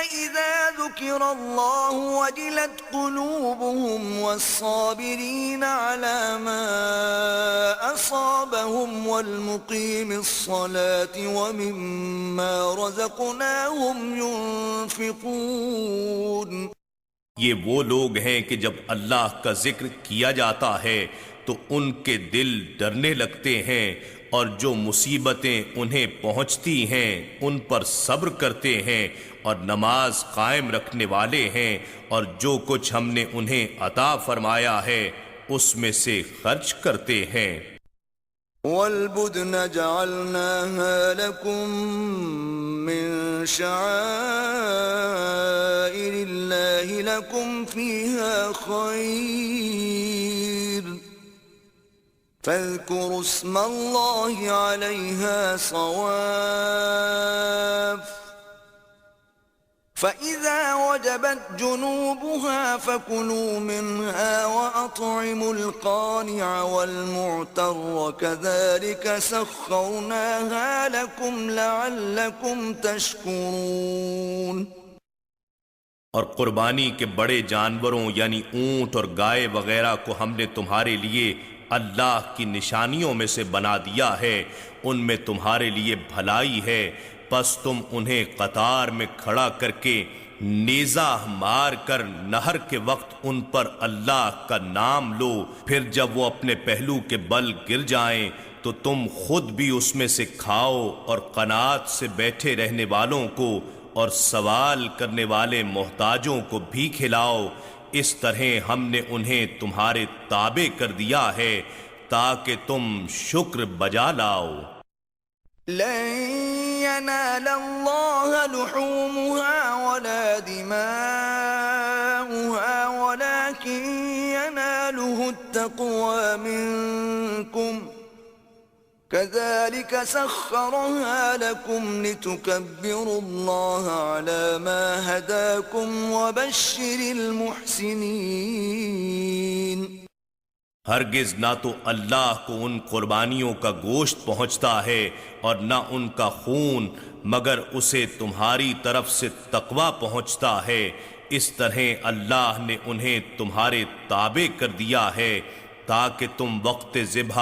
إذا ذكر الله وجلت قلوبهم والصابرين على ما أصابهم والمقيم الصلاة ومما رزقناهم ينفقون. یہ وہ لوگ ہیں کہ جب اللہ کا ذکر کیا جاتا ہے تو ان کے دل ڈرنے لگتے ہیں، اور جو مصیبتیں انہیں پہنچتی ہیں ان پر صبر کرتے ہیں، اور نماز قائم رکھنے والے ہیں، اور جو کچھ ہم نے انہیں عطا فرمایا ہے اس میں سے خرچ کرتے ہیں. وَالْبُدْنَ جَعَلْنَاهَا لَكُم مِّن شَعَائِرِ اللَّهِ لَكُمْ فِيهَا خَيْرٌ فَاذْكُرُوا اسْمَ اللَّهِ عَلَيْهَا صَوَافَّ فَإِذَا وَجَبَتْ جُنُوبُهَا فَكُلُوا مِنْهَا وَأَطْعِمُوا الْقَانِعَ وَالْمُعْتَرَّ كَذَلِكَ سَخَّرْنَاهَا لَكُمْ لَعَلَّكُمْ تَشْكُرُونَ. اور قربانی کے بڑے جانوروں یعنی اونٹ اور گائے وغیرہ کو ہم نے تمہارے لیے اللہ کی نشانیوں میں سے بنا دیا ہے، ان میں تمہارے لیے بھلائی ہے، پس تم انہیں قطار میں کھڑا کر کے نیزہ مار کر نہر کے وقت ان پر اللہ کا نام لو، پھر جب وہ اپنے پہلو کے بل گر جائیں تو تم خود بھی اس میں سے کھاؤ، اور قناعت سے بیٹھے رہنے والوں کو اور سوال کرنے والے محتاجوں کو بھی کھلاؤ. اس طرح ہم نے انہیں تمہارے تابع کر دیا ہے تاکہ تم شکر بجا لاؤ. لن ينال الله لحومها ولا دماؤها ولكن يناله التقوى منكم كذلك سخرها لكم لتكبروا الله على ما هداكم وبشر المحسنين. ہرگز نہ تو اللہ کو ان قربانیوں کا گوشت پہنچتا ہے اور نہ ان کا خون، مگر اسے تمہاری طرف سے تقوی پہنچتا ہے. اس طرح اللہ نے انہیں تمہارے تابع کر دیا ہے تاکہ تم وقت ذبح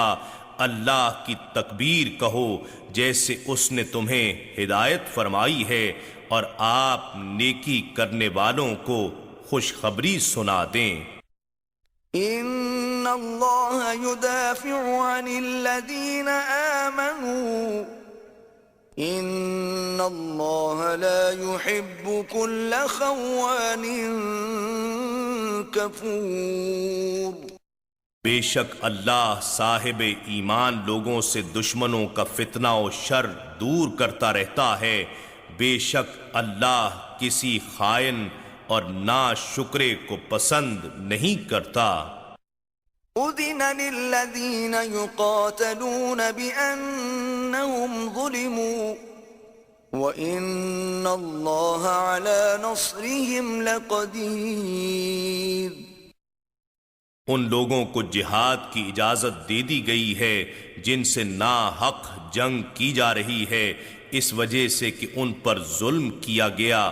اللہ کی تکبیر کہو جیسے اس نے تمہیں ہدایت فرمائی ہے، اور آپ نیکی کرنے والوں کو خوشخبری سنا دیں. ان اللہ يدافع عن الذین آمنوا ان اللہ لا يحب كل خوان کفور. بے شک اللہ صاحب ایمان لوگوں سے دشمنوں کا فتنہ و شر دور کرتا رہتا ہے. بے شک اللہ کسی خائن اور ناشکرے کو پسند نہیں کرتا. اذن للذین یقاتلون بأنہم ظلموا وَإِنَّ اللَّهَ عَلَى نَصْرِهِمْ لَقَدِيرٌ. ان لوگوں کو جہاد کی اجازت دے دی گئی ہے جن سے ناحق جنگ کی جا رہی ہے، اس وجہ سے کہ ان پر ظلم کیا گیا،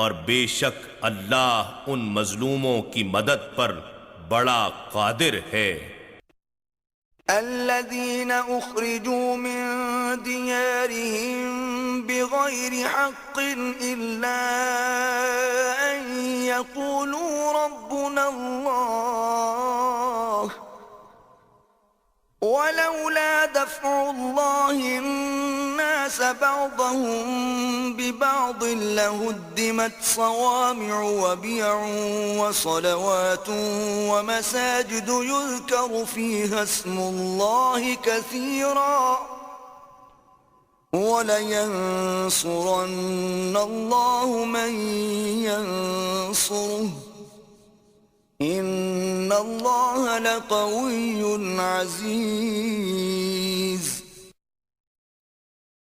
اور بے شک اللہ ان مظلوموں کی مدد پر بڑا قادر ہے. الذين أخرجوا من ديارهم بغير حق إلا أن يقولوا ربنا الله ولولا دفع الله الناس بعضهم ببعض لهدمت صوامع وبيع وصلوات ومساجد يذكر فيها اسم الله كثيرا ولينصرن الله من ينصره ان اللہ لقوی عزیز.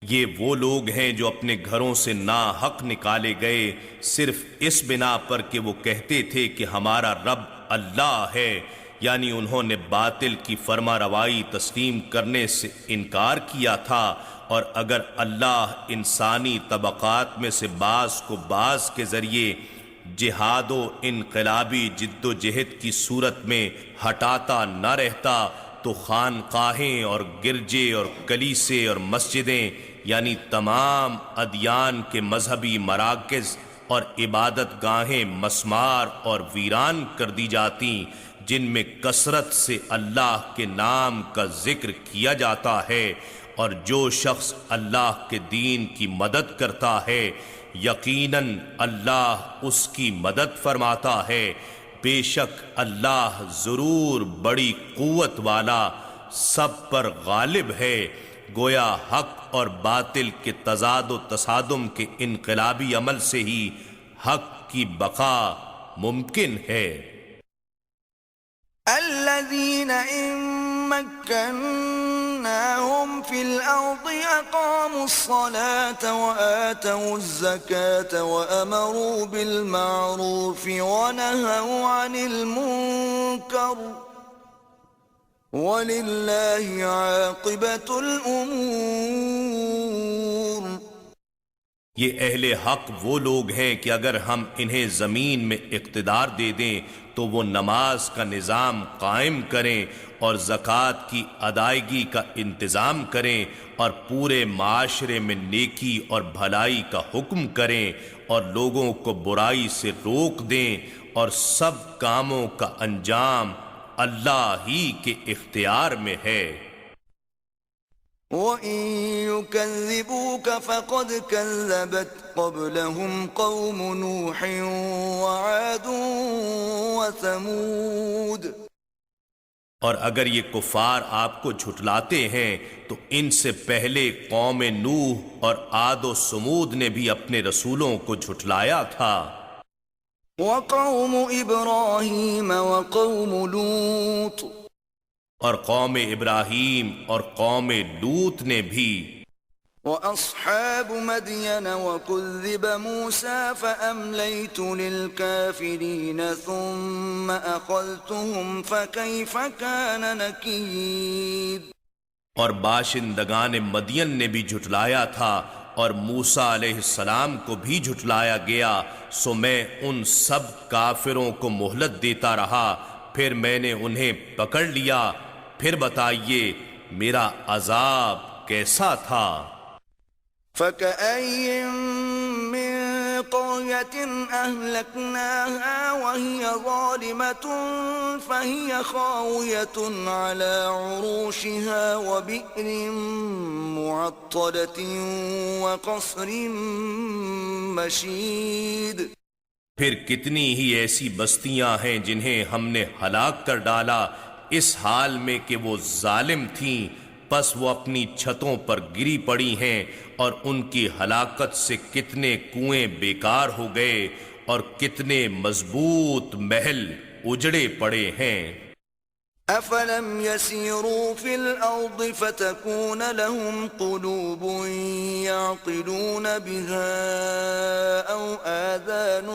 یہ وہ لوگ ہیں جو اپنے گھروں سے ناحق نکالے گئے صرف اس بنا پر کہ وہ کہتے تھے کہ ہمارا رب اللہ ہے، یعنی انہوں نے باطل کی فرما روائی تسلیم کرنے سے انکار کیا تھا، اور اگر اللہ انسانی طبقات میں سے بعض کو بعض کے ذریعے جہاد و انقلابی جد و جہد کی صورت میں ہٹاتا نہ رہتا تو خانقاہیں اور گرجے اور کلیسے اور مسجدیں یعنی تمام ادیان کے مذہبی مراکز اور عبادت گاہیں مسمار اور ویران کر دی جاتی، جن میں کثرت سے اللہ کے نام کا ذکر کیا جاتا ہے، اور جو شخص اللہ کے دین کی مدد کرتا ہے یقیناً اللہ اس کی مدد فرماتا ہے۔ بے شک اللہ ضرور بڑی قوت والا سب پر غالب ہے۔ گویا حق اور باطل کے تضاد و تصادم کے انقلابی عمل سے ہی حق کی بقا ممکن ہے۔ الذين إن مكناهم في الأرض أقاموا الصلاة وآتوا الزكاة وأمروا بالمعروف ونهوا عن المنكر وَلِلَّهِ عَاقِبَةُ الْأُمُورِ۔ یہ اہل حق وہ لوگ ہیں کہ اگر ہم انہیں زمین میں اقتدار دے دیں تو وہ نماز کا نظام قائم کریں اور زکوٰۃ کی ادائیگی کا انتظام کریں اور پورے معاشرے میں نیکی اور بھلائی کا حکم کریں اور لوگوں کو برائی سے روک دیں، اور سب کاموں کا انجام اللہ ہی کے اختیار میں ہے۔ وَإِن يُكَذِّبُوكَ فَقَدْ كَذَّبَتْ قَبْلَهُمْ قَوْمُ نُوحٍ وَعَادٌ وَثَمُودَ۔ اور اگر یہ کفار آپ کو جھٹلاتے ہیں تو ان سے پہلے قوم نوح اور عاد و سمود نے بھی اپنے رسولوں کو جھٹلایا تھا۔ وَقَوْمُ إِبْرَاهِيمَ وَقَوْمُ لُوطٍ، اور قوم ابراہیم اور قوم لوط نے بھی۔ وَأَصْحَابُ مَدْيَنَ وَكُذِّبَ مُوسَى فَأَمْلَيْتُ لِلْكَافِرِينَ ثُمَّ أَخَذْتُهُمْ فَكَيْفَ كَانَ نَكِيرِ۔ اور باشندگان مدین نے بھی جھٹلایا تھا اور موسیٰ علیہ السلام کو بھی جھٹلایا گیا، سو میں ان سب کافروں کو مہلت دیتا رہا، پھر میں نے انہیں پکڑ لیا، پھر بتائیے میرا عذاب کیسا تھا۔ فَكَأَيٍّ مِّن قَرْيَةٍ أَهْلَكْنَاهَا وَهِيَ ظَالِمَةٌ فَهِيَ خَاوِيَةٌ عَلَى عُرُوشِهَا وَبِئْرٍ مُّعَطَّلَةٍ وَقَصْرٍ مَّشِيدٍ۔ پھر کتنی ہی ایسی بستیاں ہیں جنہیں ہم نے ہلاک کر ڈالا اس حال میں کہ وہ ظالم تھیں، پس وہ اپنی چھتوں پر گری پڑی ہیں، اور ان کی ہلاکت سے کتنے کنویں بیکار ہو گئے اور کتنے مضبوط محل اجڑے پڑے ہیں۔ أَفَلَمْ يَسِيرُوا فِي الْأَرْضِ فَتَكُونَ لَهُمْ قُلُوبٌ يَعْقِلُونَ بِهَا أَوْ آذَانٌ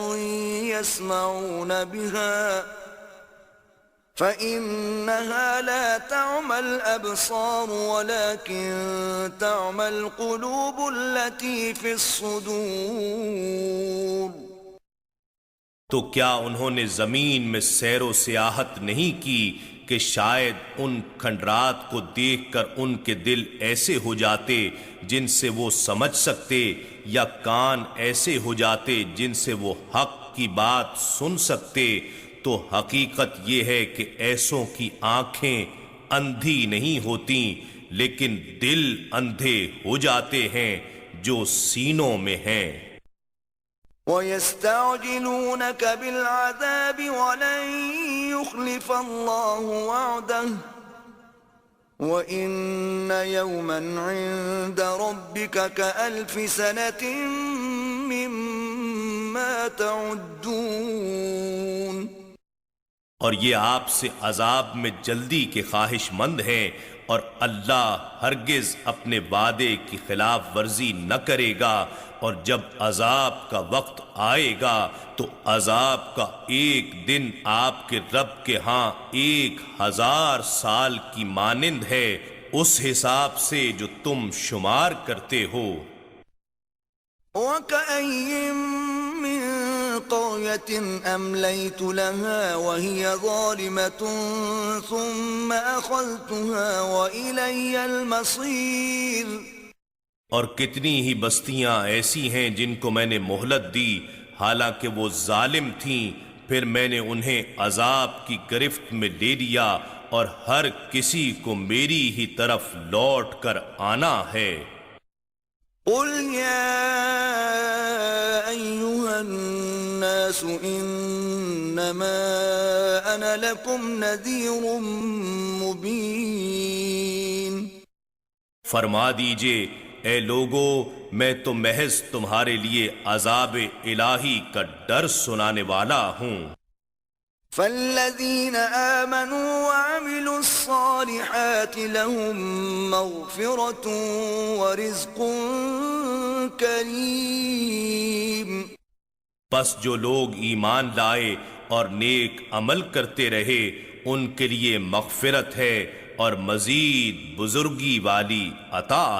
يَسْمَعُونَ بِهَا فَإِنَّهَا لَا تَعْمَى الْأَبْصَارُ وَلَكِنْ تَعْمَى الْقُلُوبُ الَّتِي فِي الصُّدُورِ۔ تو کیا انہوں نے زمین میں سیر و سیاحت نہیں کی کہ شاید ان کھنڈرات کو دیکھ کر ان کے دل ایسے ہو جاتے جن سے وہ سمجھ سکتے، یا کان ایسے ہو جاتے جن سے وہ حق کی بات سن سکتے؟ تو حقیقت یہ ہے کہ ایسوں کی آنکھیں اندھی نہیں ہوتیں لیکن دل اندھے ہو جاتے ہیں جو سینوں میں ہیں۔ وَيَسْتَعْجِلُونَكَ بِالْعَذَابِ وَلَن يُخْلِفَ اللَّهُ وَعْدَهُ وَإِنَّ يَوْمًا عِندَ رَبِّكَ كَأَلْفِ سَنَةٍ مِّمَّا تَعُدُّونَ۔ اور یہ آپ سے عذاب میں جلدی کے خواہش مند ہیں، اور اللہ ہرگز اپنے وعدے کی خلاف ورزی نہ کرے گا، اور جب عذاب کا وقت آئے گا تو عذاب کا ایک دن آپ کے رب کے ہاں 1000 سال کی مانند ہے، اس حساب سے جو تم شمار کرتے ہو۔ وَكَأَيٍّ مِّن قَرْيَةٍ أَمْلَيْتُ لَهَا وَهِيَ ظَالِمَةٌ ثُمَّ أَخَذْتُهَا وَإِلَيَّ الْمَصِيرُ۔ اور کتنی ہی بستیاں ایسی ہیں جن کو میں نے مہلت دی حالانکہ وہ ظالم تھیں، پھر میں نے انہیں عذاب کی گرفت میں لے لیا، اور ہر کسی کو میری ہی طرف لوٹ کر آنا ہے۔ قُلْ يَا أَيُّهَا النَّاسُ إِنَّمَا أَنَا لَكُمْ نَذِيرٌ مُبِينٌ۔ فرما دیجئے اے لوگو، میں تو محض تمہارے لیے عذاب الہی کا ڈر سنانے والا ہوں۔ فَالَّذِينَ آمَنُوا وَعَمِلُوا الصَّالِحَاتِ لَهُم مَّغْفِرَةٌ وَرِزْقٌ كَرِيمٌ۔ پس جو لوگ ایمان لائے اور نیک عمل کرتے رہے ان کے لیے مغفرت ہے اور مزید بزرگی والی عطا